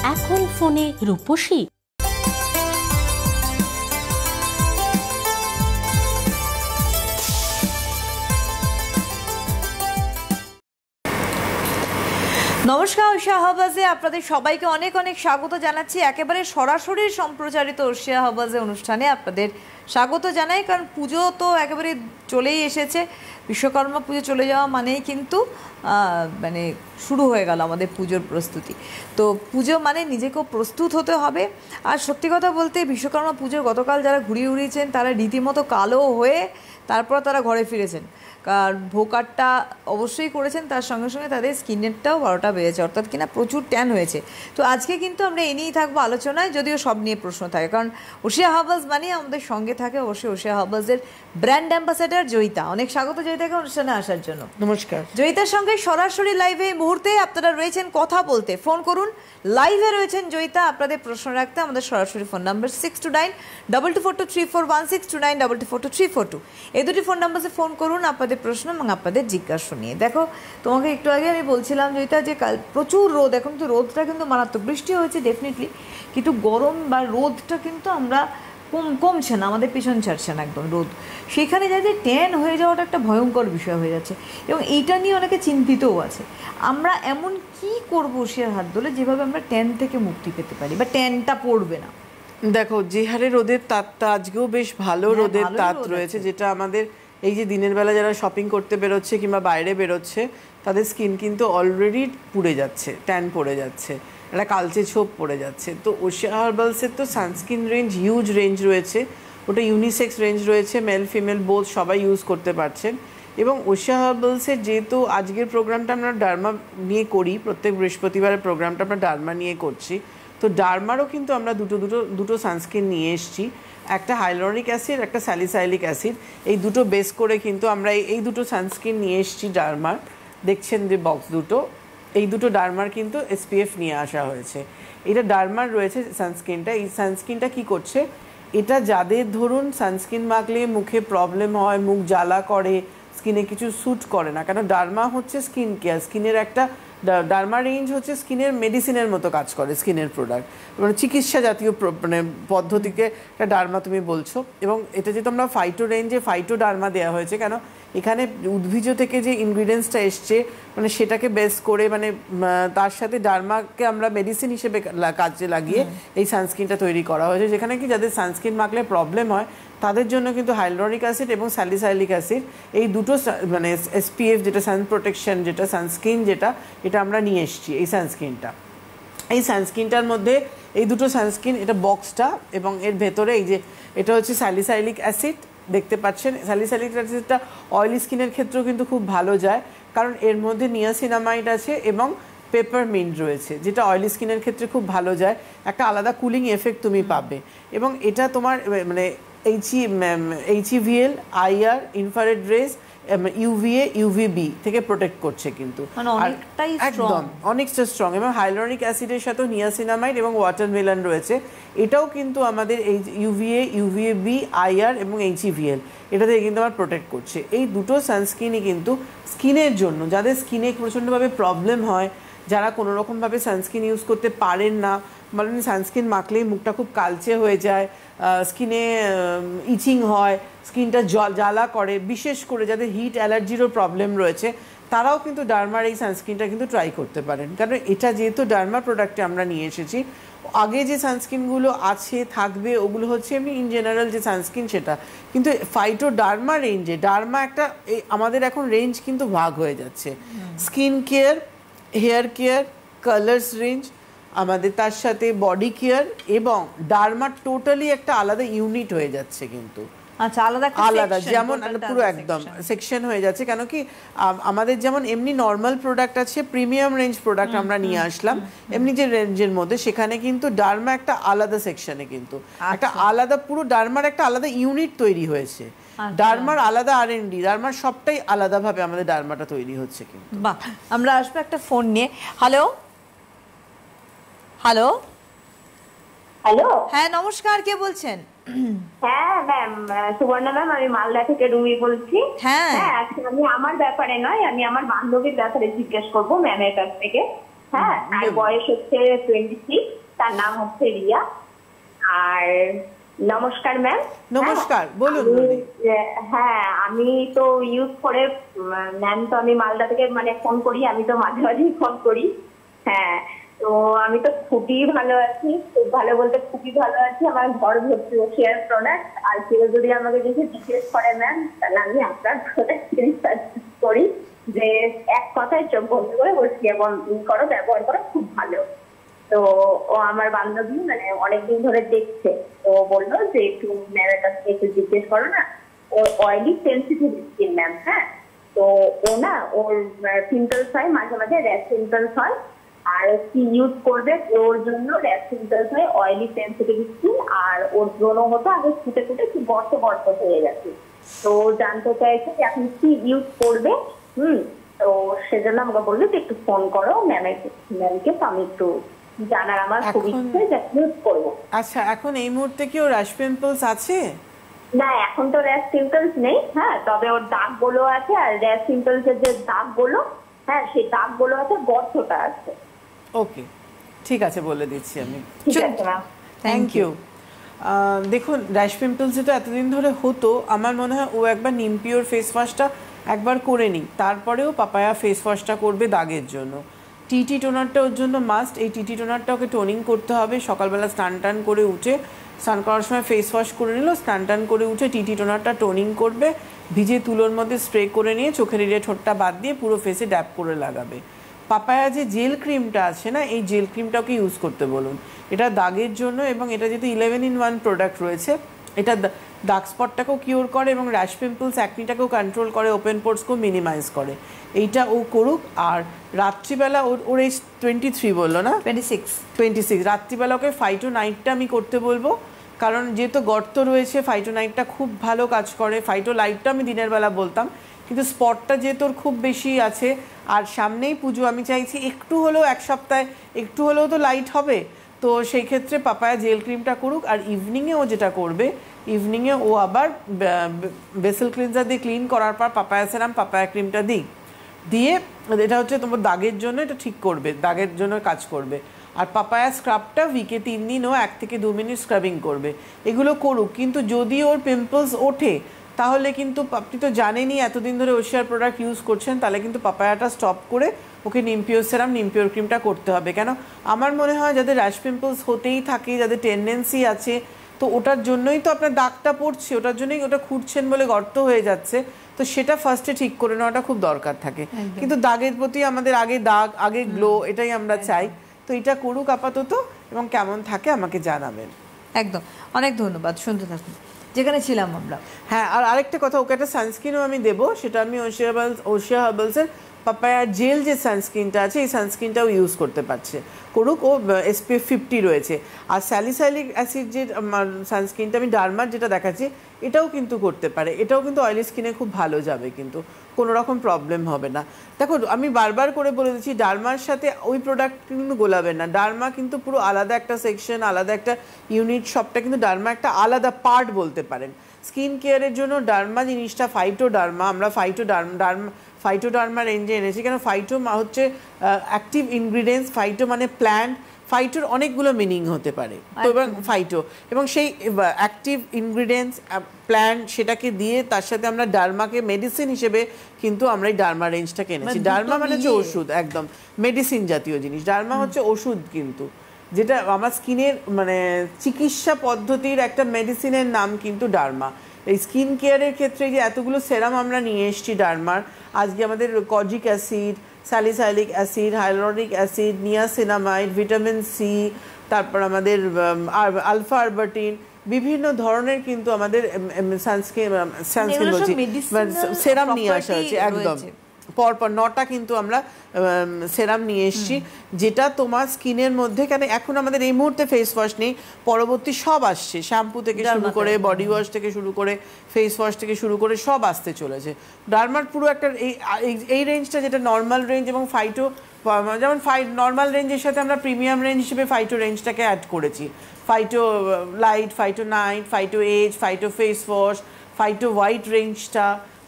এখন ফোনে রূপসী। নমস্কার, ওশিয়া হাওয়াজে আপনাদের সবাইকে অনেক অনেক স্বাগত জানাচ্ছি। একেবারে সরাসরি সম্প্রচারিত ওশিয়া হাওয়াজে অনুষ্ঠানে আপনাদের স্বাগত জানাই। কারণ পুজো তো একেবারে চলেই এসেছে, বিশ্বকর্মা পুজো চলে যাওয়া মানেই কিন্তু মানে শুরু হয়ে গেল আমাদের পুজোর প্রস্তুতি। তো পুজো মানে নিজেকেও প্রস্তুত হতে হবে। আর সত্যি কথা বলতে বিশ্বকর্মা পুজোর গতকাল যারা ঘুরিয়ে উড়িয়েছেন তারা রীতিমতো কালো হয়ে তারপর তারা ঘরে ফিরেছেন। কার ভোকারটা অবশ্যই করেছেন, তার সঙ্গে সঙ্গে তাদের স্কিনেরটাও 12টা বেড়েছে, অর্থাৎ কিনা প্রচুর ট্যান হয়েছে। তো আজকে কিন্তু আমরা এ নিয়েই থাকবো আলোচনায়, যদিও সব নিয়ে প্রশ্ন থাকে। কারণ ওশিয়া হাওয়াজ মানে আমাদের সঙ্গে থাকে অবশ্যই ওশিয়া হাওয়াজের ব্র্যান্ড অ্যাম্বাসেডার জয়িতা। অনেক স্বাগত জয়িতাকে অনুষ্ঠানে আসার জন্য। নমস্কার। জয়িতার সঙ্গে সরাসরি লাইভে এই মুহূর্তে আপনারা রয়েছেন কথা বলতে, ফোন করুন। লাইভে রয়েছেন জয়িতা, আপনাদের প্রশ্ন রাখতে আমাদের সরাসরি ফোন নাম্বার 6292242341 6292242342 এই দুটি ফোন নাম্বারে ফোন করুন আপনাদের প্রশ্ন এবং আপনাদের জিজ্ঞাসা নিয়ে। দেখো, তোমাকে একটু আগে আমি বলছিলাম জয়িতা যে কাল প্রচুর রোদ, এখন তো রোদটা কিন্তু মারাত্মক। বৃষ্টি হয়েছে ডেফিনেটলি, কিন্তু গরম বা রোদটা কিন্তু আমরা কমছে না, আমাদের পিছন ছাড়ছে না একদম রোদ। সেখানে যাতে ট্যান হয়ে যাওয়াটা একটা ভয়ঙ্কর বিষয় হয়ে যাচ্ছে এবং এইটা নিয়ে অনেকে চিন্তিতও আছে। আমরা এমন কি করবো ওশিয়ার হাত ধরে যেভাবে আমরা ট্যান থেকে মুক্তি পেতে পারি বা ট্যানটা পড়বে না? দেখো, যে হারে রোদের তাপটা আজকেও বেশ ভালো রোদের তাপ রয়েছে, যেটা আমাদের এই যে দিনের বেলা যারা শপিং করতে বেরোচ্ছে কিংবা বাইরে বেরোচ্ছে তাদের স্কিন কিন্তু অলরেডি পুড়ে যাচ্ছে, ট্যান পড়ে যাচ্ছে, একটা কালচে ছোপ পড়ে যাচ্ছে। তো ওশিয়া হার্বালসের তো সানস্ক্রিন রেঞ্জ হিউজ রেঞ্জ রয়েছে, ওটা ইউনিসেক্স রেঞ্জ রয়েছে, মেল ফিমেল বোথ সবাই ইউজ করতে পারছেন। এবং ওশিয়া হার্বালসের যেহেতু আজকের প্রোগ্রামটা আমরা ডার্মা নিয়ে করি, প্রত্যেক বৃহস্পতিবারের প্রোগ্রামটা আমরা ডার্মা নিয়ে করছি, তো ডার্মারও কিন্তু আমরা দুটো সানস্ক্রিন নিয়ে এসেছি। একটা হাইলোরিক অ্যাসিড, একটা স্যালিসাইলিক অ্যাসিড, এই দুটো বেস করে কিন্তু আমরা এই দুটো সানস্ক্রিন নিয়ে এসেছি ডার্মার। দেখছেন যে বক্স দুটো, এই দুটো ডার্মার কিন্তু এসপিএফ নিয়ে আসা হয়েছে। এটা ডার্মার রয়েছে সানস্ক্রিনটা। এই সানস্ক্রিনটা কি করছে, এটা যাদের ধরুন সানস্ক্রিন মাখলে মুখে প্রবলেম হয়, মুখ জ্বালা করে, স্কিনে কিছু স্যুট করে না, কেন ডার্মা হচ্ছে স্কিন কেয়ার, স্কিনের একটা ডার্মা রেঞ্জ হচ্ছে স্কিনের মেডিসিনের মতো কাজ করে, স্কিনের প্রোডাক্ট মানে চিকিৎসা জাতীয় মানে পদ্ধতিকে একটা ডার্মা তুমি বলছো। এবং এটা যেহেতু আমরা ফাইটো রেঞ্জে ফাইটো ডার্মা দেওয়া হয়েছে, কেন এখানে উদ্ভিজ থেকে যে ইনগ্রিডিয়েন্টসটা এসছে মানে সেটাকে বেস করে মানে তার সাথে ডার্মাকে আমরা মেডিসিন হিসেবে কাজে লাগিয়ে এই সানস্ক্রিনটা তৈরি করা হয়েছে, যেখানে কি যাদের সানস্ক্রিন মাখলে প্রবলেম হয় তাদের জন্য কিন্তু হাইলোরিক অ্যাসিড এবং স্যালিসাইলিক অ্যাসিড এই দুটো মানে এসপিএফ যেটা সান প্রোটেকশন যেটা সানস্ক্রিন যেটা এটা আমরা নিয়ে এসেছি এই সানস্ক্রিনটা। এই সানস্ক্রিনটার মধ্যে এই দুটো সানস্ক্রিন, এটা বক্সটা এবং এর ভেতরে এই যে এটা হচ্ছে স্যালিসাইলিক অ্যাসিড দেখতে পাচ্ছেন। স্যালিসাইলিক অ্যাসিডটা অয়েলি স্কিনের ক্ষেত্রেও কিন্তু খুব ভালো যায়, কারণ এর মধ্যে নিয়াসিনামাইড আছে এবং পেপারমিন্ট রয়েছে, যেটা অয়েলি স্কিনের ক্ষেত্রে খুব ভালো যায়, একটা আলাদা কুলিং এফেক্ট তুমি পাবে। এবং এটা তোমার মানে HEVL, IR, infrared rays, UVA, UVB থেকে প্রোটেক্ট করছে কিন্তু একদম অনেকটা স্ট্রং। এবং হাইলোরিক অ্যাসিডের সাথে নিয়াসিনামাইড এবং ওয়াটারমেলন রয়েছে, এটাও কিন্তু আমাদের এই UVA, UVB, IR এবং HEVL এটা থেকে কিন্তু আমার প্রোটেক্ট করছে। এই দুটো সানস্ক্রিনই কিন্তু স্কিনের জন্য, যাদের স্কিনে প্রচণ্ডভাবে প্রবলেম হয়, যারা কোনো রকমভাবে সানস্ক্রিন ইউজ করতে পারেন না, মানে সানস্ক্রিন মাখলেই মুখটা খুব কালচে হয়ে যায়, স্কিনে ইচিং হয়, স্কিনটা জ্বালা করে, বিশেষ করে যাদের হিট অ্যালার্জিরও প্রবলেম রয়েছে তারাও কিন্তু ডার্মার এই সানস্ক্রিনটা কিন্তু ট্রাই করতে পারেন। কারণ এটা যেহেতু ডার্মা প্রোডাক্টে আমরা নিয়ে এসেছি, আগে যে সানস্ক্রিনগুলো আছে থাকবে ওগুলো হচ্ছে এমনি ইন জেনারেল যে সানস্ক্রিন সেটা, কিন্তু ফাইটো ডার্মা রেঞ্জে ডার্মা একটা আমাদের এখন রেঞ্জ কিন্তু ভাগ হয়ে যাচ্ছে, skin care, hair care, colours range আমাদের, তার সাথে বডি কেয়ার এবং ডার্মা টোটালি একটা আলাদা ইউনিট হয়ে যাচ্ছে কিন্তু। আচ্ছা, আলাদা যেমন পুরো একদম সেকশন হয়ে যাচ্ছে। কেন কি আমাদের যেমন এমনি নর্মাল প্রোডাক্ট আছে, প্রিমিয়াম রেঞ্জ প্রোডাক্ট আমরা নিয়ে আসলাম এমনি যে রেঞ্জের মধ্যে, সেখানে কিন্তু ডার্মা একটা আলাদা সেকশনে কিন্তু একটা আলাদা পুরো ডার্মার একটা আলাদা ইউনিট তৈরি হয়েছে, ডার্মার আলাদা R&D, ডার্মার সবটাই আলাদাভাবে আমাদের ডার্মাটা তৈরি হচ্ছে কিন্তু। বাহ, আমরা আসবো একটা ফোন নিয়ে। হ্যালো হ্যালো হ্যালো, হ্যাঁ নমস্কার, কে বলছেন? হ্যাঁ ম্যাম, সুবর্ণা ম্যাম, আমি মালদা থেকে রুমি বলছি। হ্যাঁ, আমি আমার ব্যাপারে নয়, আমি আমার বান্ধবীর ব্যাপারে জিজ্ঞেস করবো ম্যামের কাছ থেকে। হ্যাঁ, আর বয়স হচ্ছে 26। তার নাম হচ্ছে রিয়া। আর নমস্কার ম্যাম। নমস্কার, বলুন। হ্যাঁ, আমি তো ইউজ করে ম্যাম, তো আমি মালদা থেকে মানে ফোন করি, আমি তো মাঝে মাঝেই ফোন করি। হ্যাঁ, তো আমি তো খুবই ভালো আছি, খুব ভালো বলতে খুবই ভালো আছি। আমার ঘর ভর্তি শেয়ার প্রোডাক্ট, আর কেউ যদি আমাকে কিছু জিজ্ঞেস করে ম্যাম, তাহলে আমি আপনার প্রোডাক্ট সাজেস্ট করি যে এক কথায় চোখ বন্ধ করে ওশিয়া করো, ব্যবহার করো, খুব ভালো। তো ও আমার বান্ধবী মানে অনেকদিন ধরে দেখছে, তো বললো যে একটু ম্যামের কাছ থেকে একটু জিজ্ঞেস করো না। ওর অয়েলি সেন্সিটিভ স্কিন ম্যাম। হ্যাঁ, তো ও না, ওর পিম্পলস হয়, মাঝে মাঝে র্যাশ পিম্পলস হয়। আর কি ইউজ করবে ওর জন্য? র্যাশ পিম্পলস হয়, অয়েলি সেন্সিটিভ স্কিন, আর ওর ব্রণ হতো আগে ফুটে ফুটে একটু গর্ত গর্ত হয়ে গেছে। তো জানতে চাইছে যে এখন কি ইউজ করবে। তো সেজন্য আমাকে বললো যে একটু ফোন করো ম্যামকে। তো আমি একটু জানার আমার খুব ইচ্ছে যে ইউজ করবো। আচ্ছা, এখন এই মুহূর্তে কি ওর র্যাশ পিম্পলস আছে? না, এখন তো র্যাশ পিম্পলস নেই। হ্যাঁ, তবে ওর দাগগুলো আছে, আর র্যাশ পিম্পলস এর যে দাগগুলো, হ্যাঁ সেই দাগগুলো আছে, গর্তটা আছে। ওকে, ঠিক আছে, বলে দিচ্ছি আমি। ঠিক আছে ম্যাম, থ্যাংক ইউ। দেখুন, র্যাশ পিম্পলস যেটা এতদিন ধরে হতো, আমার মনে হয় ও একবার নিম পিওর ফেস ওয়াশটা একবার করে নিই, তারপরেও পাপায়া ফেস ওয়াশটা করবে দাগের জন্য। টিটি টোনারটা ওর জন্য মাস্ট। এই টিটি টোনারটা ওকে টোনিং করতে হবে। সকালবেলা স্নান টান করে উঠে, স্নান করার সময় ফেস ওয়াশ করে নিল, স্নান টান করে উঠে টিটি টোনারটা টোনিং করবে, ভিজে তুলোর মধ্যে স্প্রে করে নিয়ে চোখের এরিয়া ঠোঁটটা বাদ দিয়ে পুরো ফেসে ড্যাপ করে লাগাবে। পাপায়া যে জেল ক্রিমটা আছে না, এই জেল ক্রিমটাকে ইউজ করতে বলুন। এটা দাগের জন্য, এবং এটা যেহেতু 11-in-1 প্রোডাক্ট রয়েছে, এটা ডার্ক স্পটটাকেও কিওর করে এবং র্যাশ পিম্পলস অ্যাকনিটাকেও কন্ট্রোল করে, ওপেন পোর্সকেও মিনিমাইজ করে। এইটা ও করুক। আর রাত্রিবেলা ওর এই 23 বললো না, 26 রাত্রিবেলা ওকে ফাইটোনাইটটা আমি করতে বলবো, কারণ যেহেতু গর্ত রয়েছে ফাইটোনাইটটা খুব ভালো কাজ করে। ফাইটো লাইটটা আমি দিনের বেলা বলতাম, কিন্তু স্পটটা যেহেতু ওর খুব বেশি আছে, আর সামনেই পুজো, আমি চাইছি একটু হলেও এক সপ্তাহে একটু হলেও তো লাইট হবে। তো সেই ক্ষেত্রে পাপায়া জেল ক্রিমটা করুক। আর ইভিনিংয়ে ও যেটা করবে, ইভিনিংয়ে ও আবার বেসেল ক্লিনজার দিয়ে ক্লিন করার পর পাপায়া সেরাম, পাপায়া ক্রিমটা দিয়ে এটা হচ্ছে তোমার দাগের জন্য, এটা ঠিক করবে, দাগের জন্য কাজ করবে। আর পাপায়া স্ক্রাবটা উইকে 3 দিন ও 1 থেকে 2 মিনিট স্ক্রাবিং করবে। এগুলো করুক। কিন্তু যদি ওর পিম্পলস ওঠে, তাহলে কিন্তু আপনি তো জানেনই এতদিন ধরে ওশিয়ার প্রোডাক্ট ইউজ করছেন, তাহলে কিন্তু পাপায়াটা স্টপ করে ওকে নিমপিওর সেরাম, নিমপিওর ক্রিমটা করতে হবে। কেন, আমার মনে হয় যাদের র্যাশ পিম্পলস হতেই থাকে, যাদের টেন্ডেন্সি আছে, তো ওটার জন্যই তো আপনার দাগটা পড়ছে, ওটার জন্যই ওটা খুঁড়ছেন বলে গর্ত হয়ে যাচ্ছে। তো সেটা ফার্স্টে ঠিক করে নেওয়াটা খুব দরকার থাকে। কিন্তু দাগের প্রতি আমাদের আগে দাগ, আগে গ্লো, এটাই আমরা চাই। তো এটা করুক আপাতত, এবং কেমন থাকে আমাকে জানাবেন। একদম, অনেক ধন্যবাদ। শুনতে থাকুন যেখানে ছিলাম আমরা। হ্যাঁ, আর আরেকটা কথা, ওকে একটা সানস্ক্রিনও আমি দেবো, সেটা আমি ওশিয়া হার্বালসের পাপায়া জেল যে সানস্ক্রিনটা আছে, এই সানস্ক্রিনটাও ইউজ করতে পারছে, করুক। ও SPF 50 রয়েছে। আর স্যালিসাইলিক অ্যাসিড যে সানস্ক্রিনটা আমি ডার্মার যেটা দেখাচ্ছি, এটাও কিন্তু করতে পারে। এটাও কিন্তু অয়েলি স্কিনে খুব ভালো যাবে, কিন্তু কোনো রকম প্রবলেম হবে না। দেখো, আমি বারবার করে বলে দিচ্ছি, ডার্মার সাথে ওই প্রোডাক্ট কিন্তু গোলাবেন না। ডার্মা কিন্তু পুরো আলাদা একটা সেকশন, আলাদা একটা ইউনিট, সবটা কিন্তু ডার্মা একটা আলাদা পার্ট বলতে পারেন। স্কিন কেয়ারের জন্য ডার্মা জিনিসটা, ফাইটোডার্মা, আমরা ফাইটোডার্মা রেঞ্জে এনেছি। কেন, ফাইটো হচ্ছে অ্যাক্টিভ ইনগ্রিডিয়েন্টস, ফাইটো মানে প্ল্যান্ট, ফাইটোর অনেকগুলো মিনিং হতে পারে। তো এবং ফাইটো এবং সেই অ্যাক্টিভ ইনগ্রিডিয়েন্টস প্ল্যান্ট, সেটাকে দিয়ে তার সাথে আমরা ডার্মাকে মেডিসিন হিসেবে কিন্তু আমরা এই ডার্মা রেঞ্জটাকে এনেছি। ডার্মা মানে হচ্ছে ওষুধ, একদম মেডিসিন জাতীয় জিনিস। ডার্মা হচ্ছে ওষুধ, কিন্তু যেটা আমার স্কিনের মানে চিকিৎসা পদ্ধতির একটা মেডিসিনের নাম কিন্তু ডার্মা। এই স্কিন কেয়ারের ক্ষেত্রে যে এতগুলো সেরাম আমরা নিয়ে এসেছি ডার্মার, আজকে আমাদের kojic acid, salicylic acid, hyaluronic acid, niacinamide, vitamin C, তারপর আমাদের আলফা আরবাটিন, বিভিন্ন ধরনের কিন্তু আমাদের সানস্ক্রিন বলছি সেরাম নিয়ে আসা হয়েছে। একদম পরপর 9টা কিন্তু আমরা সেরাম নিয়ে এসেছি, যেটা তোমার স্কিনের মধ্যে, কেন এখন আমাদের এই মুহূর্তে ফেস ওয়াশ নেই, পরবর্তী সব আসছে, শ্যাম্পু থেকে শুরু করে, বডি ওয়াশ থেকে শুরু করে, ফেস ওয়াশ থেকে শুরু করে সব আসতে চলেছে। ডার্মার পুরো একটা এই রেঞ্জটা, যেটা নর্মাল রেঞ্জ এবং ফাইটো, যেমন নর্মাল রেঞ্জের সাথে আমরা প্রিমিয়াম রেঞ্জ হিসেবে ফাইটো রেঞ্জটাকে অ্যাড করেছি। Phyto light, Phyto night, Phyto age, Phyto face wash, Phyto white রেঞ্জটা,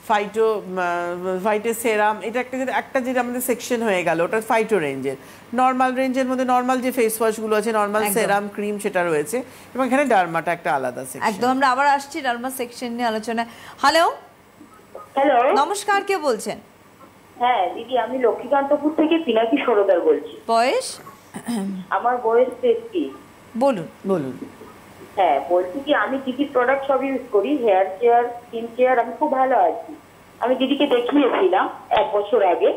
ফাইটো সেরাম, এটা একটা যেটা আমাদের সেকশন হয়ে গেল, ওটা ফাইটো রেঞ্জের। নর্মাল রেঞ্জের মধ্যে নর্মাল যে ফেস ওয়াশগুলো আছে, নর্মাল সেরাম ক্রিম সেটা রয়েছে, এবং এখানে ডার্মাটা একটা আলাদা সেকশন। একদম, আমরা আবার আসছি ডার্মা সেকশন নিয়ে আলোচনা। হ্যালো, হ্যালো, নমস্কার, কে বলছেন? হ্যাঁ দিদি, আমি লক্ষ্মীকান্তপুর থেকে পিনাকি সরোদার বলছি। বয়স? আমার বয়স 33। বলুন বলুন। হ্যাঁ, বলছি কি আমি দিদির প্রোডাক্ট সব ইউজ করি, হেয়ার কেয়ার, স্কিন কেয়ার, আমি খুব ভালো আছি। আমি দিদিকে দেখিয়েছিলাম 1 বছর আগে,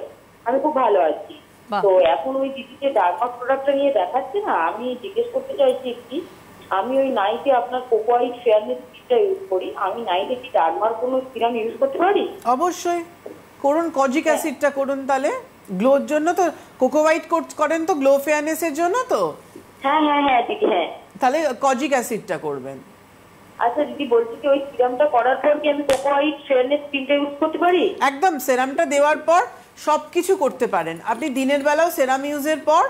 আমি খুব ভালো আছি। বাহ। তো এখন ওই দিদিকে ডার্মা প্রোডাক্টটা নিয়ে দেখাচ্ছে না, আমি জিজ্ঞেস করতে চাইছি কি, আমি ওই নাইটে আপনার কোকোয়াইট ফেয়ারনেস ক্রিমটা ইউজ করি, আমি নাইটে কি ডার্মার কোনো সিরাম ইউজ করতে পারি? অবশ্যই করুন, কজিক অ্যাসিডটা করুন, তাহলে গ্লোর জন্য তো কোকো হোয়াইট করেন তো, গ্লো ফেয়ারনেসের জন্য তো। হ্যাঁ হ্যাঁ হ্যাঁ দিদি, হ্যাঁ। তাহলে কজিক অ্যাসিডটা করবেন। আচ্ছা দিদি, বলছি কি ওই সিরামটা করার পর কি আমি কোকোয়াইট ফেয়ারনেস ক্রিমটা ইউজ করতে পারি? একদম, সেরামটা দেওয়ার পর সব কিছু করতে পারেন আপনি। দিনের বেলাও সেরাম ইউজের পর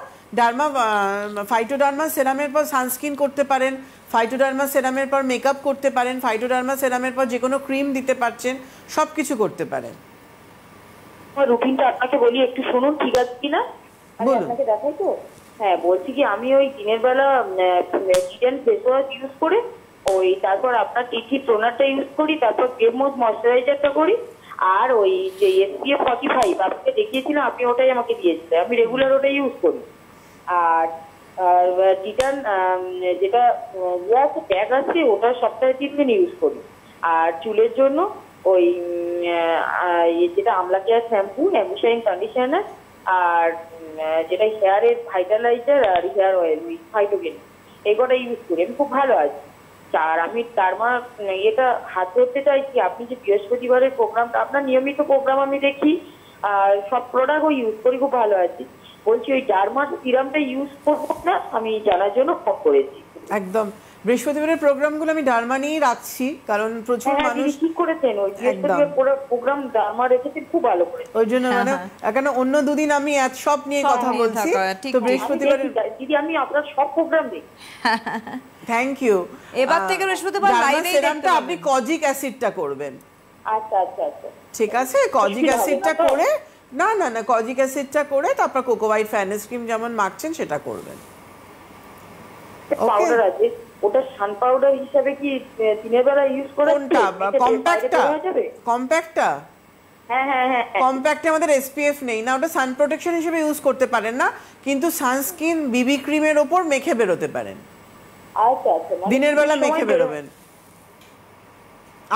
ফাইটোডার্মা সেরামের পর সানস্ক্রিন করতে পারেন, ফাইটোডার্মা সেরামের পর মেকআপ করতে পারেন, ফাইটোডার্মা সেরামের পর যে কোনো ক্রিম দিতে পারছেন, সব কিছু করতে পারেন। আমার রুটিনটা আপনাকে বলি, একটু শুনুন, ঠিক আছে কিনা? আমি বলুন। আপনাকে দেখাই তো। হ্যাঁ, বলছি কি আমি ওই দিনের বেলা কিডেন ফেস ওয়াশ ইউজ করে, ওই তারপর আপনার টিটি টোনারটা ইউজ করি, তারপর গেমোজ ময়শ্চারাইজারটা করি, আর ওই যে SPF 45 আপনাকে দেখিয়েছিলাম, আপনি ওটাই আমাকে দিয়েছিলেন, আমি রেগুলার ওটাই ইউজ করি। আর টিটান যেটা ইয়ে আছে, ব্যাগ আছে, ওটা সপ্তাহে 3 দিন ইউজ করি। আর চুলের জন্য ওই যেটা আমলা কেয়ার শ্যাম্পু, অ্যাম্বিশাইন কন্ডিশনার, আর যেটা হেয়ারের ভাইটালাইজার আর হেয়ার অয়েল, ফাইটোগেন, এই কটা ইউজ করি, আমি খুব ভালো আছি। আর আমি ডার্মা এটা হাত ধরতে চাইছি, আপনি যে বৃহস্পতিবারের প্রোগ্রামটা, আপনার নিয়মিত প্রোগ্রাম আমি দেখি, আর সব প্রোডাক্টও ইউজ করি, খুব ভালো আছি। বলছি ওই ডার্মার সিরামটা ইউজ করবো না, আমি জানার জন্য ফোন করেছি। একদম, বৃহস্পতিবারের প্রোগ্রামগুলো আমি ডার্মা নিয়েই রাখছি, কারণ প্রচুর মানুষ ঠিক করেছেন, ওই বৃহস্পতিবার প্রোগ্রাম ডার্মা রেখেছেন, খুব ভালো করে। ওই জন্য মানে এখানে অন্য দুদিন আমি সব নিয়ে কথা বলছি, তো বৃহস্পতিবারের দিদি আমি আপনার সব প্রোগ্রাম দেখি। Thank you. এবার থেকে বৃহস্পতিবার লাইভেই সেরামটা আপনি কজিক অ্যাসিডটা করবেন। আচ্ছা আচ্ছা আচ্ছা, ঠিক আছে, কজিক অ্যাসিডটা করে, না না না, কজিক অ্যাসিডটা করে তারপর কোকো হোয়াইট ফেয়ারনেস ক্রিম যেমন মাখছেন সেটা করবেন। পাউডার আছে, ওটা সান পাউডার হিসাবে কি দিনের বেলা ইউজ করে? কোনটা? কম্প্যাক্টটা? হ্যাঁ হ্যাঁ হ্যাঁ, কম্প্যাক্টে আমাদের SPF নেই না, ওটা সান প্রোটেকশন হিসেবে ইউজ করতে পারেন না, কিন্তু সানস্ক্রিন বিবি ক্রিমের ওপর মেখে বেরোতে পারেন। আচ্ছা আচ্ছা, দিনের বেলা মেখে বেরোবেন।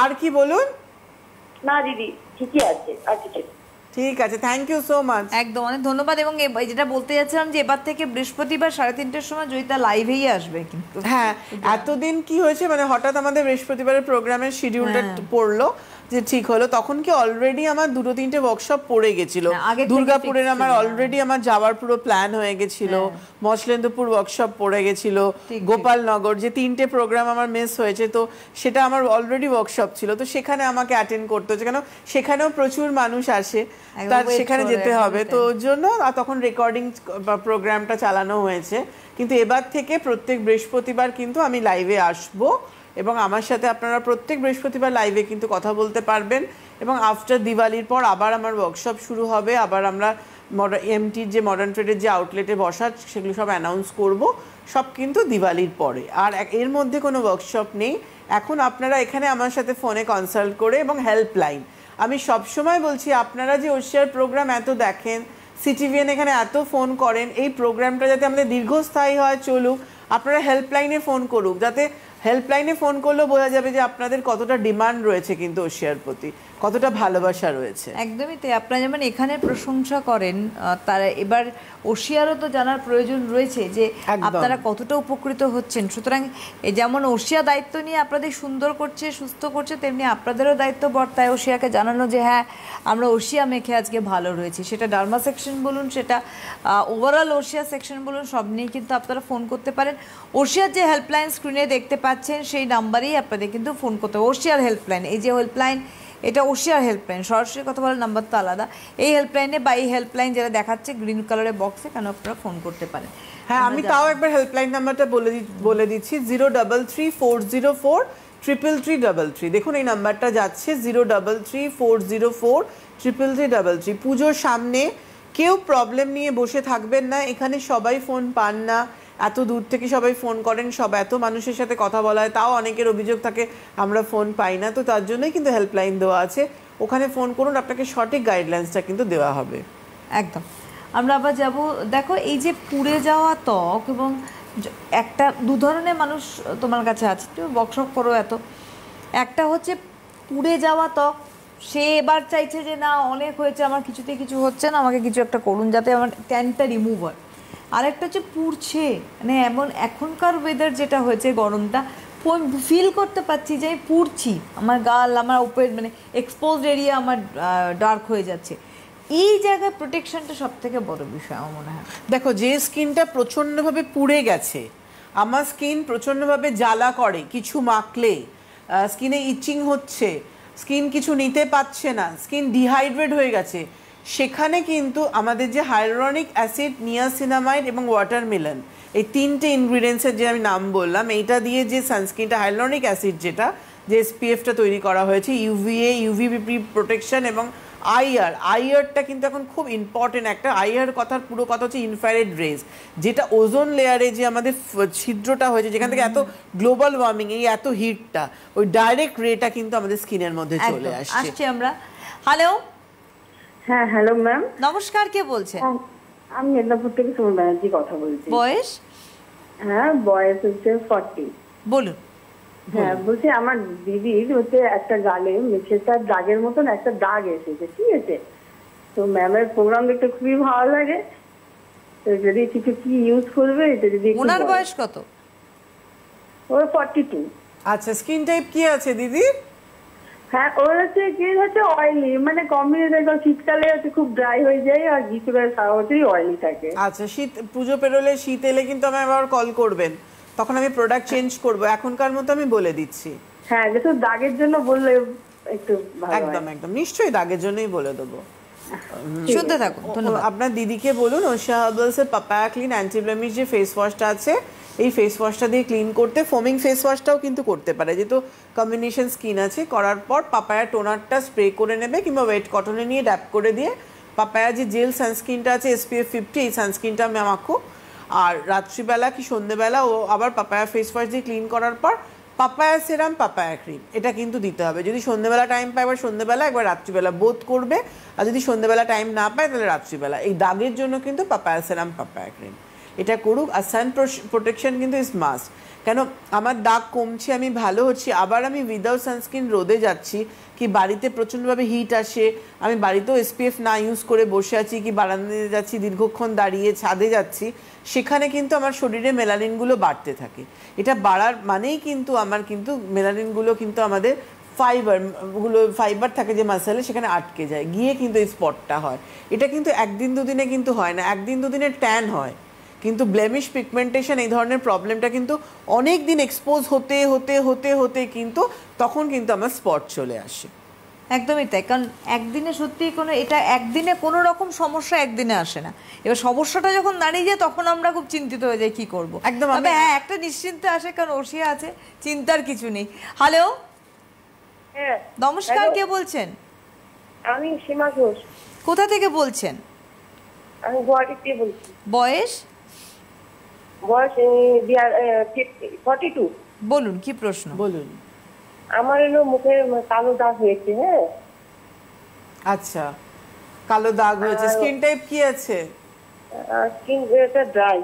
আর কি বলুন? না দিদি, ঠিকই আছে, আর কিছু। ঠিক আছে, থ্যাংক ইউ সো মাচ। একদম, অনেক ধন্যবাদ। এবং যেটা বলতে যাচ্ছিলাম যে এবার থেকে বৃহস্পতিবার 3:30টার সময় জয়িতা লাইভেই আসবে কিন্তু। হ্যাঁ, এতদিন কি হয়েছে মানে হঠাৎ আমাদের বৃহস্পতিবারের প্রোগ্রামের শিডিউলটা পড়লো যে ঠিক হলো, তখন কি অলরেডি আমার 2-3টে ওয়ার্কশপ পড়ে গেছিল। দুর্গাপুরের আমার অলরেডি আমার যাওয়ার পুরো প্ল্যান হয়ে গেছিল, মছলেন্দ্রপুর ওয়ার্কশপ পড়ে গেছিল, গোপালনগর, যে 3টে প্রোগ্রাম আমার মিস হয়েছে, তো সেটা আমার অলরেডি ওয়ার্কশপ ছিল, তো সেখানে আমাকে অ্যাটেন্ড করতে হচ্ছে, কেন সেখানেও প্রচুর মানুষ আসে, তার সেখানে যেতে হবে, তো ওর জন্য তখন রেকর্ডিং প্রোগ্রামটা চালানো হয়েছে। কিন্তু এবার থেকে প্রত্যেক বৃহস্পতিবার কিন্তু আমি লাইভে আসবো, এবং আমার সাথে আপনারা প্রত্যেক বৃহস্পতিবার লাইভে কিন্তু কথা বলতে পারবেন। এবং আফটার দিওয়ালির পর আবার আমার ওয়ার্কশপ শুরু হবে, আবার আমরা এমটির যে মডার্ন ট্রেডের যে আউটলেটে বসার সেগুলো সব অ্যানাউন্স করব, সব কিন্তু দিওয়ালির পরে। আর এর মধ্যে কোনো ওয়ার্কশপ নেই, এখন আপনারা এখানে আমার সাথে ফোনে কনসাল্ট করে, এবং হেল্পলাইন আমি সবসময় বলছি, আপনারা যে ওশিয়ার প্রোগ্রাম এত দেখেন, সিটিভিএন এখানে এত ফোন করেন, এই প্রোগ্রামটা যাতে আমাদের দীর্ঘস্থায়ী হয়, চলুক, আপনারা হেল্পলাইনে ফোন করুক, যাতে হেল্পলাইনে ফোন করলেও বোঝা যাবে যে আপনাদের কতটা ডিমান্ড রয়েছে কিন্তু ওশিয়ার প্রতি, কতটা ভালোবাসা রয়েছে। একদমই তাই, আপনারা যেমন এখানে প্রশংসা করেন, তারা এবার ওশিয়ারও তো জানার প্রয়োজন রয়েছে যে আপনারা কতটা উপকৃত হচ্ছেন। সুতরাং যেমন ওশিয়া দায়িত্ব নিয়ে আপনাদের সুন্দর করছে, সুস্থ করছে, তেমনি আপনাদেরও দায়িত্ব বর্তায় ওশিয়াকে জানানো যে হ্যাঁ আমরা ওশিয়া মেখে আজকে ভালো রয়েছি। সেটা ডার্মা সেকশন বলুন, সেটা ওভারঅল ওশিয়া সেকশন বলুন, সব নিয়ে কিন্তু আপনারা ফোন করতে পারেন। ওশিয়ার যে হেল্পলাইন স্ক্রিনে দেখতে পাচ্ছেন সেই নাম্বারেই আপনাদের কিন্তু ফোন করতে হবে। ওশিয়ার হেল্পলাইন, এই যে হেল্পলাইন, এটা ওশিয়ার হেল্পলাইন, সরাসরি কথা বলার নাম্বার তো আলাদা। এই হেল্পলাইনে বা এই হেল্পলাইন যেটা দেখাচ্ছে গ্রিন কালারের বক্সে, কেন আপনারা ফোন করতে পারেন। হ্যাঁ, আমি তাও একবার হেল্পলাইন নাম্বারটা বলে দিচ্ছি, 0334040 333333। দেখুন এই নাম্বারটা যাচ্ছে 03340433333। পুজোর সামনে কেউ প্রবলেম নিয়ে বসে থাকবেন না, এখানে সবাই ফোন পান না, এত দূর থেকে সবাই ফোন করেন, সব এত মানুষের সাথে কথা বলা হয়, তাও অনেকের অভিযোগ থাকে আমরা ফোন পাই না, তো তার জন্যই কিন্তু হেল্পলাইন দেওয়া আছে, ওখানে ফোন করুন, আপনাকে সঠিক গাইডলাইন্সটা কিন্তু দেওয়া হবে। একদম। আমরা আবার যাব, দেখো এই যে পুড়ে যাওয়া ত্বক এবং একটা দু ধরনের মানুষ তোমার কাছে আছে, তুমি বকশক করো এত। একটা হচ্ছে পুড়ে যাওয়া ত্বক, সে এবার চাইছে যে না অনেক হয়েছে আমার, কিছুতে কিছু হচ্ছে না, আমাকে কিছু একটা করুন যাতে আমার ট্যানটা রিমুভ হয়। আরেকটা হচ্ছে পুড়ছে, মানে এমন এখনকার ওয়েদার যেটা হয়েছে গরমটা, ফিল করতে পারছি যে আমি পুড়ছি, আমার গাল, আমার উপর মানে এক্সপোজড এরিয়া আমার ডার্ক হয়ে যাচ্ছে। এই জায়গায় প্রোটেকশনটা সব থেকে বড় বিষয় আমার মনে হয়। দেখো, যে স্কিনটা প্রচণ্ডভাবে পুড়ে গেছে, আমার স্কিন প্রচণ্ডভাবে জ্বালা করে, কিছু মাখলে স্কিনে ইচিং হচ্ছে, স্কিন কিছু নিতে পারছে না, স্কিন ডিহাইড্রেট হয়ে গেছে, সেখানে কিন্তু আমাদের যে হাইলোরনিক অ্যাসিড, নিয়াসিনামাইড এবং ওয়াটারমেলন, এই তিনটে ইনগ্রিডিয়েন্টসের যে আমি নাম বললাম, এইটা দিয়ে যে সানস্ক্রিনটা, হাইলোরনিক অ্যাসিড যেটা, যে এসপিএফটা তৈরি করা হয়েছে, ইউভিএ, ইউভিপি প্রোটেকশন এবং আইআরটা কিন্তু এখন খুব ইম্পর্টেন্ট। একটা আইআর কথার পুরো কথা হচ্ছে ইনফ্রারেড রেজ, যেটা ওজোন লেয়ারে যে আমাদের ছিদ্রটা হয়েছে, যেখান থেকে এত গ্লোবাল ওয়ার্মিং, এই এত হিটটা, ওই ডাইরেক্ট রেটা কিন্তু আমাদের স্কিনের মধ্যে চলে আসছে। আমরা হ্যালো, হ্যাঁ হ্যালো ম্যাম, নমস্কার, কে বলছেন? আমি মেদিনীপুর থেকে সুমন ব্যানার্জি কথা বলছি। বয়স? হ্যাঁ, বয়স হচ্ছে 40। বলুন। হ্যাঁ, বলছি আমার দিদির হচ্ছে একটা গালে মেছেটার দাগের মতন একটা দাগ এসেছে, ঠিক আছে? তো ম্যামের প্রোগ্রাম দেখতে খুবই ভালো লাগে, তো যদি কিছু কি ইউজ করবে এটা যদি। ওনার বয়স কত? ওর 42। আচ্ছা, স্কিন টাইপ কি আছে দিদি? হ্যাঁ, ওর হচ্ছে কি হচ্ছে অয়েলি, মানে কম্বিনেশন, শীতকালে হচ্ছে খুব ড্রাই হয়ে যায় আর গ্রীষ্মকালে সারা বছরই অয়েলি থাকে। আচ্ছা, শীত পুজো পেরোলে, শীত এলে কিন্তু আমায় আবার কল করবেন, তখন আমি প্রোডাক্ট চেঞ্জ করব, এখনকার মতো আমি বলে দিচ্ছি। হ্যাঁ, যেহেতু দাগের জন্য বললে একটু ভালো হয়। একদম একদম, নিশ্চয়ই দাগের জন্যই বলে দেবো। শুনতে থাকুন, ধন্যবাদ। আপনার দিদিকে বলুন ওশিয়া হার্বালসের পাপায়া ক্লিন অ্যান্টিব্লেমিশ যে ফেস ওয়াশটা আছে, এই ফেস ওয়াশটা দিয়ে ক্লিন করতে, ফোমিং ফেস ওয়াশটাও কিন্তু করতে পারে, যেহেতু কম্বিনেশন স্কিন আছে। করার পর পাপায়া টোনারটা স্প্রে করে নেবে, কিংবা ওয়েট কটনে নিয়ে ড্যাপ করে দিয়ে পাপায়া যে জেল সানস্ক্রিনটা আছে SPF 50, এই সানস্ক্রিনটা আমি মাখো, আর রাত্রিবেলা কি সন্ধ্যেবেলা ও আবার পাপায়া ফেস ওয়াশ দিয়ে ক্লিন করার পর পাপায়া সেরাম, পাপায়া ক্রিম, এটা কিন্তু দিতে হবে। যদি সন্ধ্যেবেলা টাইম পায় একবার সন্ধ্যেবেলা, একবার রাত্রিবেলা বোধ করবে, আর যদি সন্ধ্যেবেলা টাইম না পায় তাহলে রাত্রিবেলা। এই দাগের জন্য কিন্তু পাপায়া সেরাম, পাপায়া ক্রিম এটা করুক। আর সান প্রোটেকশন কিন্তু ইজ মাস্ট, কেন আমার দাগ কমছে, আমি ভালো হচ্ছি, আবার আমি উইদাউট সানস্ক্রিন রোদে যাচ্ছি, কি বাড়িতে প্রচণ্ডভাবে হিট আসে, আমি বাড়িতেও SPF না ইউজ করে বসে আছি, কি বারান্দায় যাচ্ছি, দীর্ঘক্ষণ দাঁড়িয়ে ছাদে যাচ্ছি, সেখানে কিন্তু আমার শরীরে মেলানিনগুলো বাড়তে থাকে। এটা বাড়ার মানেই কিন্তু আমার কিন্তু মেলানিনগুলো কিন্তু আমাদের ফাইবার থাকে যে মাসেলে, সেখানে আটকে যায়, গিয়ে কিন্তু এই স্পটটা হয়। এটা কিন্তু একদিন দুদিনে কিন্তু হয় না, একদিন দুদিনে ট্যান হয়, কিন্তু ব্লেমিশ পিগমেন্টেশন এই ধরনের প্রবলেমটা কিন্তু অনেক দিন এক্সপোজ হতে হতে হতে হতে কিন্তু তখন কিন্তু আমার স্পট চলে আসে। একদমই তাই, কারণ একদিনে সত্যি কোনো, এটা একদিনে কোনো রকম সমস্যা একদিনে আসে না। এবার সমস্যাটা যখন দাঁড়িয়ে যায় তখন আমরা খুব চিন্তিত হয়ে যাই কি করব। একদম। হ্যাঁ, একটা নিশ্চিন্তে আসে, কারণ ওশিয়া আছে, চিন্তার কিছু নেই। হ্যালো, হ্যাঁ নমস্কার, কে বলছেন? আমি সীমা ঘোষ। কোথা থেকে বলছেন? আমি গুয়াহাটি থেকে বলছি। বয়স? বয়স 42। বলুন, কি প্রশ্ন? বলুন। আমার এলো মুখে কালো দাগ হয়েছে। হ্যাঁ, আচ্ছা, কালো দাগ হয়েছে, স্কিন টাইপ কি আছে? স্কিনটা ড্রাই।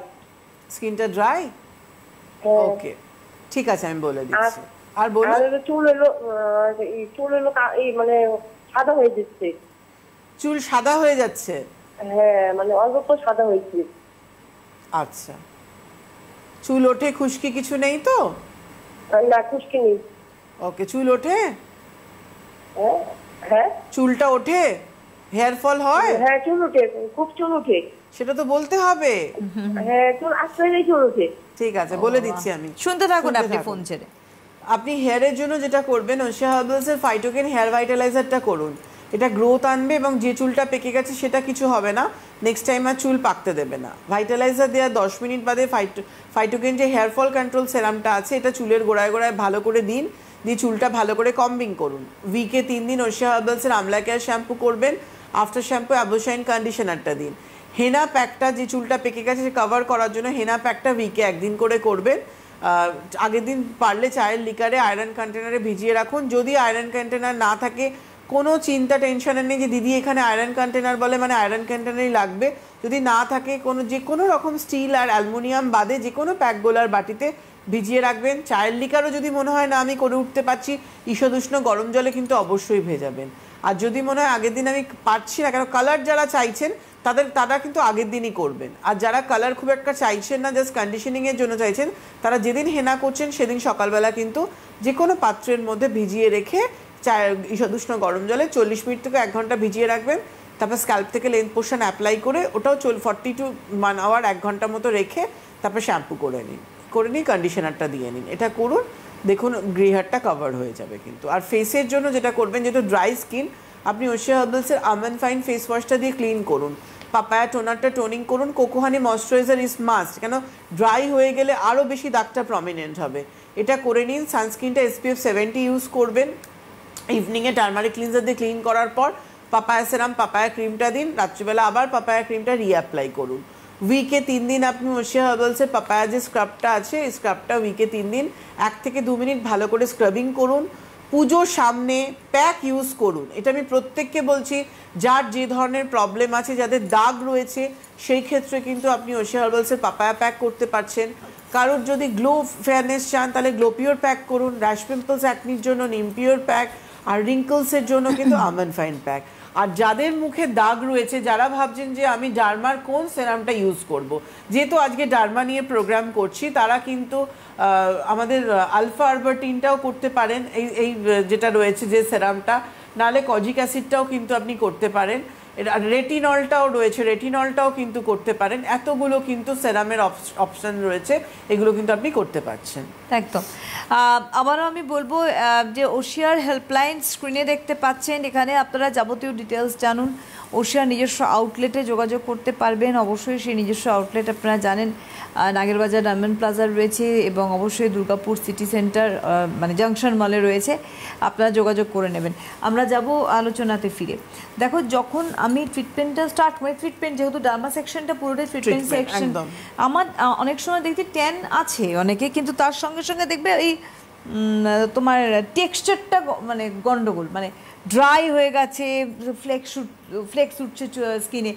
স্কিনটা ড্রাই, ওকে, ঠিক আছে, আমি বলে দিচ্ছি। আর বলুন। চুল এলো এই মানে সাদা হয়ে যাচ্ছে। চুল সাদা হয়ে যাচ্ছে? হ্যাঁ, মানে অল্প সাদা হয়েছে। আচ্ছা, চুল ওঠে, খুশকি কিছু নেই তো? না, খুশকি নেই। ওকে, চুল ওঠে? হ্যাঁ, চুলটা ওঠে, হেয়ার ফল হয়? হ্যাঁ, চুল ওঠে, খুব চুল ওঠে। সেটা তো বলতে হবে। হ্যাঁ, চুল আস্তে চুল ওঠে। ঠিক আছে, বলে দিচ্ছি আমি, শুনতে থাকুন আপনি ফোন ছেড়ে। আপনি হেয়ারের জন্য যেটা করবেন, ওশিয়া হার্বালসের ফাইটোকেন হেয়ার ভাইটালাইজারটা করুন। এটা গ্রোথ আনবে এবং যে চুলটা পেকে গেছে সেটা কিছু হবে না, নেক্সট টাইম আর চুল পাকতে দেবে না। ভাইটালাইজার দেওয়ার 10 মিনিট বাদে ফাইটোকেন যে হেয়ার ফল কন্ট্রোল সেরামটা আছে, এটা চুলের গোড়ায় গোড়ায় ভালো করে দিন, দিয়ে চুলটা ভালো করে কম্বিং করুন। উইকে 3 দিন ওশিয়া হার্বালসের আমলা কেয়ার শ্যাম্পু করবেন, আফটার শ্যাম্পু অ্যাবোশাইন কন্ডিশনারটা দিন। হেনা প্যাকটা, যে চুলটা পেকে গেছে সে কভার করার জন্য হেনা প্যাকটা উইকে 1 দিন করে করবেন। আগের দিন পারলে চায়ের লিকারে আয়রন কন্টেনারে ভিজিয়ে রাখুন। যদি আয়রন কন্টেনার না থাকে কোনো চিন্তা টেনশনের নেই যে দিদি এখানে আয়রন কন্টেনার বলে মানে আয়রন কন্টেনারই লাগবে। যদি না থাকে যে কোনো রকম স্টিল আর অ্যালুমিনিয়াম বাদে যে কোনো প্যাকগোলার বাটিতে ভিজিয়ে রাখবেন। চায়ের লিকারও যদি মনে হয় না আমি করে উঠতে পারছি, ঈষদুষ্ণ গরম জলে কিন্তু অবশ্যই ভেজাবেন। আর যদি মনে হয় আগের দিন আমি পারছি না, কেন কালার যারা চাইছেন তারা কিন্তু আগের দিনই করবেন। আর যারা কালার খুব একটা চাইছেন না, জাস্ট কন্ডিশনিংয়ের জন্য চাইছেন, তারা যেদিন হেনা করছেন সেদিন সকালবেলা কিন্তু যে কোনো পাত্রের মধ্যে ভিজিয়ে রেখে ঈষদুষ্ণ গরম জলে 40 মিনিট থেকে 1 ঘন্টা ভিজিয়ে রাখবেন। তারপর স্ক্যাল্প থেকে লেন্থ পোর্শন অ্যাপ্লাই করে ওটাও 40 to 1 আওয়ার 1 ঘন্টার মতো রেখে তারপর শ্যাম্পু করে নিন কন্ডিশনারটা দিয়ে নিন। এটা করুন, দেখুন গ্রে হেয়ারটা কভার হয়ে যাবে কিন্তু। আর ফেসের জন্য যেটা করবেন, যেহেতু ড্রাই স্কিন, আপনি ওশিয়া হার্বালসের আমন্ড ফাইন ফেস ওয়াশটা দিয়ে ক্লিন করুন। পাপায়া টোনারটা টোনিং করুন। Cocoa honey moisturiser is must, কেন ড্রাই হয়ে গেলে আরও বেশি দাগটা প্রমিনেন্ট হবে। এটা করে নিন। সানস্ক্রিনটা SPF 70 ইউজ করবেন। ইভিনিংয়ে টার্মারিক ক্লিনজার দিয়ে ক্লিন করার পর পাপায়া সেরাম, পাপায়া ক্রিমটা দিন। রাত্রিবেলা আবার পাপায়া ক্রিমটা রিঅ্যাপ্লাই করুন। উইকে 3 দিন আপনি ওশিয়া হার্বালসের পাপায়া যে স্ক্রাবটা আছে, এই স্ক্রাবটা উইকে 3 দিন 1 থেকে 2 মিনিট ভালো করে স্ক্রাবিং করুন। পুজোর সামনে প্যাক ইউজ করুন। এটা আমি প্রত্যেককে বলছি, যার যে ধরনের প্রবলেম আছে, যাদের দাগ রয়েছে, সেই ক্ষেত্রে কিন্তু আপনি ওশিয়া হার্বালসের পাপায়া প্যাক করতে পারছেন। কারোর যদি গ্লো ফেয়ারনেস চান তাহলে গ্লো পিওর প্যাক করুন। র্যাশ পিম্পলস অ্যাকনির জন্য নিম পিওর প্যাক, আর রিঙ্কলসের জন্য কিন্তু আমন্ড ফাইন প্যাক। আর যাদের মুখে দাগ রয়েছে, যারা ভাবছেন যে আমি ডার্মার কোন সেরামটা ইউজ করব, যেহেতু আজকে ডার্মা নিয়ে প্রোগ্রাম করছি, তারা কিন্তু আমাদের আলফা আরবার্টিনটাও করতে পারেন, এই যেটা রয়েছে যে সেরামটা, নাহলে কজিক অ্যাসিডটাও কিন্তু আপনি করতে পারেন। রেটিনলটাও রয়েছে, রেটিনলটাও কিন্তু করতে পারেন। এতগুলো কিন্তু সেরামের অপশন রয়েছে, এগুলো কিন্তু আপনি করতে পারছেন। একদম। আবারও আমি বলবো যে ওশিয়ার হেল্পলাইন স্ক্রিনে দেখতে পাচ্ছেন, এখানে আপনারা যাবতীয় ডিটেলস জানুন। ওশিয়ার নিজস্ব আউটলেটে যোগাযোগ করতে পারবেন। অবশ্যই সেই নিজস্ব আউটলেট আপনারা জানেন নাগেরবাজার ডায়মন্ড প্লাজা রয়েছে, এবং অবশ্যই দুর্গাপুর সিটি সেন্টার মানে জাংশন মলে রয়েছে, আপনারা যোগাযোগ করে নেবেন। আমরা যাব আলোচনাতে ফিরে। দেখো, যখন আমি ট্রিটমেন্টটা স্টার্ট করি, ট্রিটমেন্ট যেহেতু ডার্মা সেকশনটা পুরোটাই ট্রিটমেন্ট সেকশন, আমার অনেক সময় দেখছি ট্যান আছে অনেকে, কিন্তু তার সঙ্গে সঙ্গে দেখবে এই তোমার টেক্সচারটা মানে গন্ডগোল, মানে ড্রাই হয়ে গেছে, ফ্লেক্স উঠছে স্কিনে,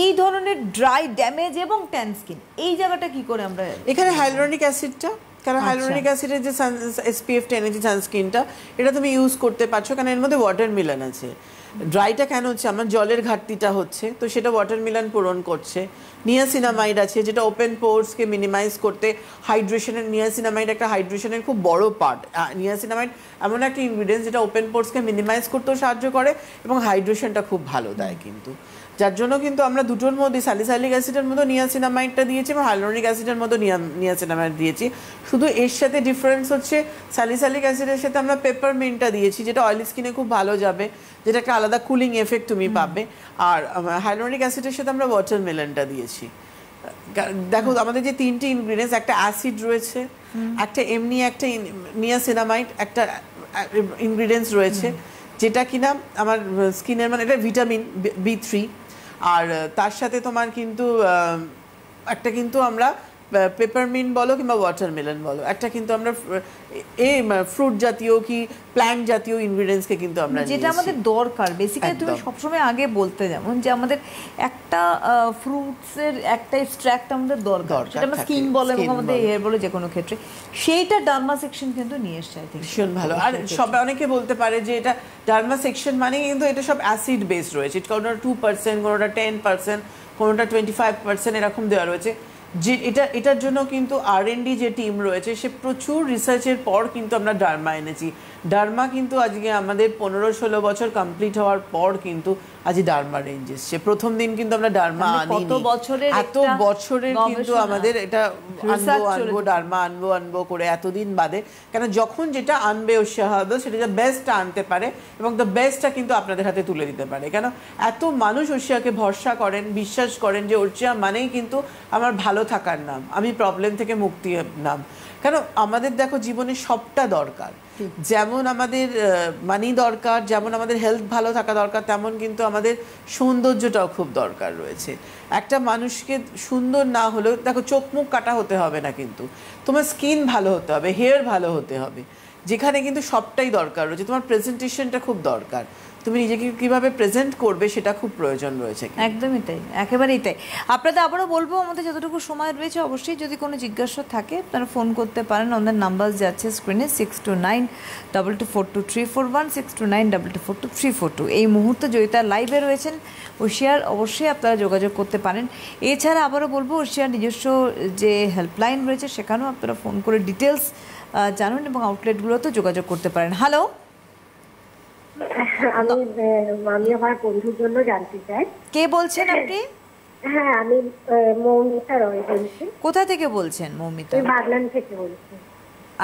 এই ধরনের ড্রাই ড্যামেজ এবং ট্যান স্কিন, এই জায়গাটা কি করে আমরা এখানে হাইলোরনিক অ্যাসিডটা, কারণ হাইলোরনিক অ্যাসিডের যে SPF 10 যে সানস্ক্রিনটা, এটা তুমি ইউজ করতে পারছো, কারণ এর মধ্যে ওয়াটারমেলন আছে। ড্রাইটা কেন হচ্ছে? আমার জলের ঘাটতিটা হচ্ছে, তো সেটা ওয়াটারমেলন পূরণ করছে। নিয়াসিনামাইড আছে, যেটা ওপেন পোর্সকে মিনিমাইজ করতে, হাইড্রেশনের, নিয়াসিনামাইড একটা হাইড্রেশনের খুব বড় পার্ট। নিয়াসিনামাইড এমন একটা ইনগ্রিডিয়েন্টস যেটা ওপেন পোর্সকে মিনিমাইজ করতেও সাহায্য করে এবং হাইড্রেশনটা খুব ভালো দেয় কিন্তু। যার জন্য কিন্তু আমরা দুটোর মধ্যে স্যালিসাইলিক অ্যাসিডের মতো নিয়াসিনামাইডটা দিয়েছি এবং হাইলোরনিক অ্যাসিডের মতো নিয়াসিনামাইড দিয়েছি। শুধু এর সাথে ডিফারেন্স হচ্ছে স্যালিসাইলিক অ্যাসিডের সাথে আমরা পেপারমিন্টটা দিয়েছি, যেটা অয়েলি স্কিনে খুব ভালো যাবে, যেটা একটা আলাদা কুলিং এফেক্ট তুমি পাবে। আর হাইলোরনিক অ্যাসিডের সাথে আমরা ওয়াটারমেলনটা দিয়েছি। দেখো, আমাদের যে 3টি ইনগ্রিডিয়েন্টস, একটা অ্যাসিড রয়েছে, একটা এমনি একটা নিয়াসিনামাইড, একটা ইনগ্রিডিয়েন্টস রয়েছে যেটা কিনা আমার স্কিনের, মানে এটা ভিটামিন B3, আর তার সাথে তোমার কিন্তু একটা কিন্তু আমরা পেপারমিন্ট বলো কিংবা ওয়াটারমেলন বলো, একটা কিন্তু আমরা ফ্রুট জাতীয় কি প্ল্যান্ট জাতীয় ইনগ্রিডিয়েন্টসকে কিন্তু আমরা, যেটা আমাদের দরকার বেসিক্যালি। তুমি সবসময় আগে বলতে, যেমন যে আমাদের একটা ফ্রুটসের একটা এক্সট্রাক্ট আমাদের দরকার, সেটা আমরা স্কিন বলো এবং আমাদের হেয়ার বলো, যে কোনো ক্ষেত্রে সেইটা ডার্মা সেকশন কিন্তু নিয়ে এসছে। ভীষণ ভালো। আর সবাই অনেকে বলতে পারে যে এটা ডার্মা সেকশন মানে কিন্তু এটা সব অ্যাসিড বেসড রয়েছে, কোনোটা 2%, কোনোটা 10%, কোনোটা 25% এরকম দেওয়া রয়েছে। যে এটার জন্য কিন্তু R&D যে টিম রয়েছে, সে প্রচুর রিসার্চের পর কিন্তু আমরা ডার্মা এনেছি। ডার্মা কিন্তু আজকে আমাদের 15-16 বছর কমপ্লিট হওয়ার পর কিন্তু আজ ডার্মা রেঞ্জ এসছে। প্রথম দিন কিন্তু আমরা ডার্মা আনিনি, এত বছরের কিন্তু আমাদের এটা আনবো ডার্মা আনবো করে এতদিন বাদে। কেন যখন যেটা আনবে ওশিয়া হার্বাল, সেটা যা বেস্টটা আনতে পারে এবং দ্য বেস্টটা কিন্তু আপনাদের হাতে তুলে দিতে পারে। কেন এত মানুষ ওশিয়াকে ভরসা করেন, বিশ্বাস করেন যে ওশিয়া মানেই কিন্তু আমার ভালো থাকার নাম, আমি প্রবলেম থেকে মুক্তির নাম। কেন আমাদের দেখো জীবনে সবটা দরকার, যেমন আমাদের মানি দরকার, যেমন আমাদের হেলথ ভালো থাকা দরকার, তেমন কিন্তু আমাদের সৌন্দর্যটাও খুব দরকার রয়েছে। একটা মানুষকে সুন্দর না হলেও, দেখো চোখ মুখ কাটা হতে হবে না, কিন্তু তোমার স্কিন ভালো হতে হবে, হেয়ার ভালো হতে হবে, যেখানে কিন্তু সবটাই দরকার রয়েছে। তোমার প্রেজেন্টেশনটা খুব দরকার, তুমি নিজেকে কিভাবে প্রেজেন্ট করবে সেটা খুব প্রয়োজন রয়েছে। একদমই তাই, একেবারেই তাই। আপনাদের আবারও বলবো, আমাদের যতটুকু সময় রয়েছে অবশ্যই যদি কোনো জিজ্ঞাসা থাকে আপনারা ফোন করতে পারেন। আমাদের নাম্বার যাচ্ছে স্ক্রিনে 6292242341, 6292242342। এই মুহূর্তে জয়িতা লাইভে রয়েছেন, ওশিয়ার অবশ্যই আপনারা যোগাযোগ করতে পারেন। এছাড়া আবারও বলবো, ওশিয়ার নিজস্ব যে হেল্পলাইন রয়েছে সেখানেও আপনারা ফোন করে ডিটেলস জানুন এবং আউটলেটগুলোতে যোগাযোগ করতে পারেন। হ্যালো, আমি আমার বন্ধুর জন্য জানতে চাই। কে বলছেন আপনি? হ্যাঁ, আমি মৌমিতা রয় বলছি। কোথা থেকে বলছেন মৌমিতা? বাগনান থেকে বলছি।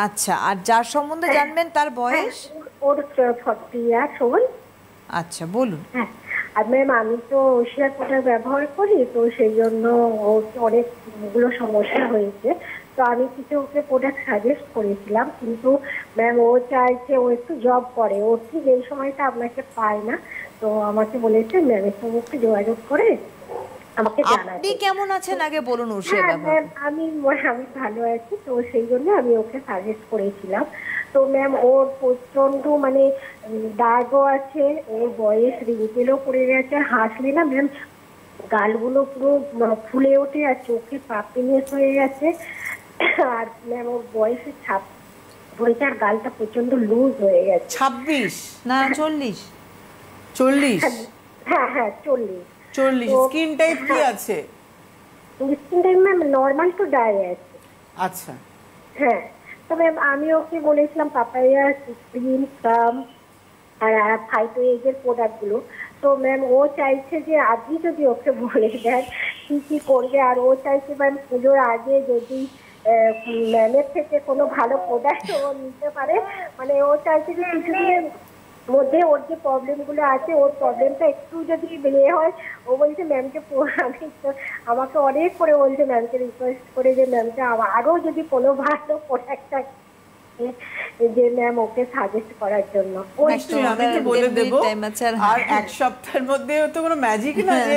আচ্ছা, আর যার সম্বন্ধে জানবেন তার বয়স? ওর 40 ইয়ার্স ওল্ড। আচ্ছা, বলুন। হ্যাঁ, আর ম্যাম আমি তো ওশিয়ার প্রোডাক্ট ব্যবহার করি, তো সেই জন্য ওর অনেকগুলো সমস্যা হয়েছে। তো আমি কিছু ওকে প্রোডাক্ট সাজেস্ট করেছিলাম, কিন্তু ম্যাম ও চাইছে, ও একটু জব করে, ও ঠিক এই সময়টা আপনাকে পায় না। তো আমাকে বলেছে ম্যামের সঙ্গে একটু যোগাযোগ করে আমাকে জানাতে। আপনি কেমন আছেন আগে বলুন। ওশিয়া হ্যাঁ ব্যবহার ম্যাম, আমি ভালো আছি। তো সেই জন্য আমি ওকে সাজেস্ট করেছিলাম। তো ম্যাম ওর প্রচন্ড মানে দাগও আছে, ওর বয়স রিঙ্কেলও পড়ে গেছে, হাসলে না ম্যাম গালগুলো পুরো ফুলে ওঠে, আর চোখে পাপিনেস হয়ে গেছে। আর ম্যাম ওর বয়সে 26 হয়েছে, আর গালটা প্রচন্ড লুজ হয়ে গেছে। 26 না 40? 40? হ্যাঁ হ্যাঁ 40। স্কিন টাইপ কি আছে? Skin type ma'am normal to dry আছে। আচ্ছা, হ্যাঁ। তবে আমি ওকে বলেছিলাম পাপায়া, ক্রিম, সাম আর ফাইটোএজের প্রোডাক্টগুলো। তো ম্যাম ও চাইছে যে আপনি যদি ওকে বলে দেন কি কি করবে, আর ও চাইছে ম্যাম পুজোর আগে যদি ম্যামের থেকে কোনো ভালো প্রোডাক্ট ও নিতে পারে। মানে ও চাইছে যে কিছুদিনের মধ্যে ওর যে প্রবলেমগুলো আছে, ওর প্রবলেমটা একটু যদি ইয়ে হয়। ও বলছে ম্যামকে আমাকে অনেক করে বলছে, ম্যামকে রিকোয়েস্ট করে যে ম্যামকে আরও যদি কোনো ভালো প্রোডাক্ট যে ম্যাম ওকে সাজেস্ট করার জন্য। আমি তো বলে দেবো, আর এক সপ্তাহের মধ্যে তো কোনো ম্যাজিক না যে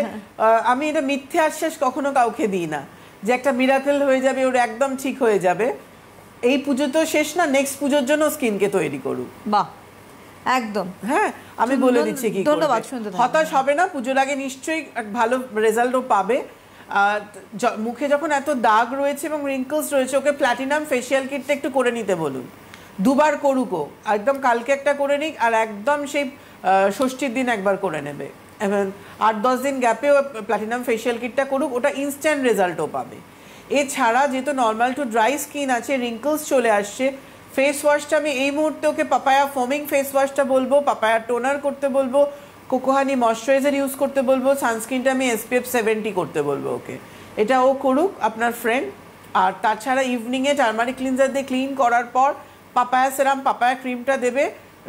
আমি এটা মিথ্যে আশ্বাস কখনো কাউকে দিই না যে একটা মিরাকেল হয়ে যাবে, ওর একদম ঠিক হয়ে যাবে। এই পুজো তো শেষ না, নেক্সট পুজোর জন্য স্কিনকে তৈরি করুক। বাহ, একদম। হ্যাঁ, আমি বলে দিচ্ছি কি ধন্যবাদ। হতাশ হবে না, পুজোর আগে নিশ্চয়ই ভালো রেজাল্টও পাবে। মুখে যখন এত দাগ রয়েছে এবং রিঙ্কলস রয়েছে, ওকে প্ল্যাটিনাম ফেসিয়াল কিটটা একটু করে নিতে বলুন। 2 বার করুক, ও একদম কালকে একটা করে নিক, আর একদম সেই ষষ্ঠীর দিন একবার করে নেবে। 8-10 দিন গ্যাপেও প্ল্যাটিনাম ফেসিয়াল কিটটা করুক, ওটা ইনস্ট্যান্ট রেজাল্টও পাবে। এছাড়া যেহেতু নর্মাল টু ড্রাই স্কিন আছে, রিঙ্কলস চলে আসছে, ফেস ওয়াশটা আমি এই মুহূর্তে ওকে পাপায়া ফোমিং ফেস ওয়াশটা বলবো, পাপায়া টোনার করতে বলবো, কোকোহানি ময়শ্চারাইজার ইউজ করতে বলবো, সানস্ক্রিনটা আমি SPF 70 করতে বলবো ওকে। এটা ও করুক, আপনার ফ্রেন্ড। আর তাছাড়া ইভিনিংয়ে টার্মারিক ক্লিনজার দিয়ে ক্লিন করার পর পাপায়া সেরাম, পাপায়া ক্রিমটা দেবে।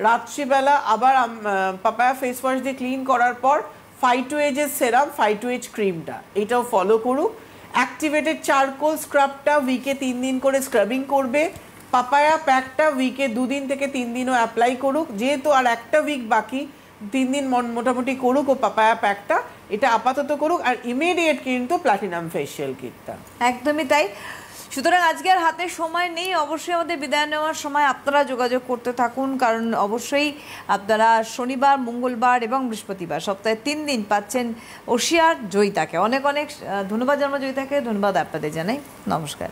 রাত্রিবেলা আবার পাপায়া ফেস ওয়াশ দিয়ে ক্লিন করার পর ফাইটোএজের সেরাম, ফাইটোএজ ক্রিমটা, এটাও ফলো করুক। অ্যাক্টিভেটেড চারকোল স্ক্রাবটা উইকে 3 দিন করে স্ক্রাবিং করবে। পাপায়া প্যাকটা উইকে 2 দিন থেকে 3 দিনও অ্যাপ্লাই করুক। যেহেতু আর একটা উইক বাকি, 3 দিন মোটামুটি করুক ও পাপায়া প্যাকটা, এটা আপাতত করুক। আর ইমিডিয়েট কিন্তু প্ল্যাটিনাম ফেসিয়াল কিটটা। একদমই তাই। সুতরাং আজকে আর হাতে সময় নেই, অবশ্যই আমাদের বিদায় নেওয়ার সময় আপনারা যোগাযোগ করতে থাকুন, কারণ অবশ্যই আপনারা শনিবার, মঙ্গলবার এবং বৃহস্পতিবার সপ্তাহে 3 দিন পাচ্ছেন ওশিয়ার জয়িতাকে। অনেক অনেক ধন্যবাদ জানাবো জয়িতাকে, ধন্যবাদ আপনাদের জানাই, নমস্কার।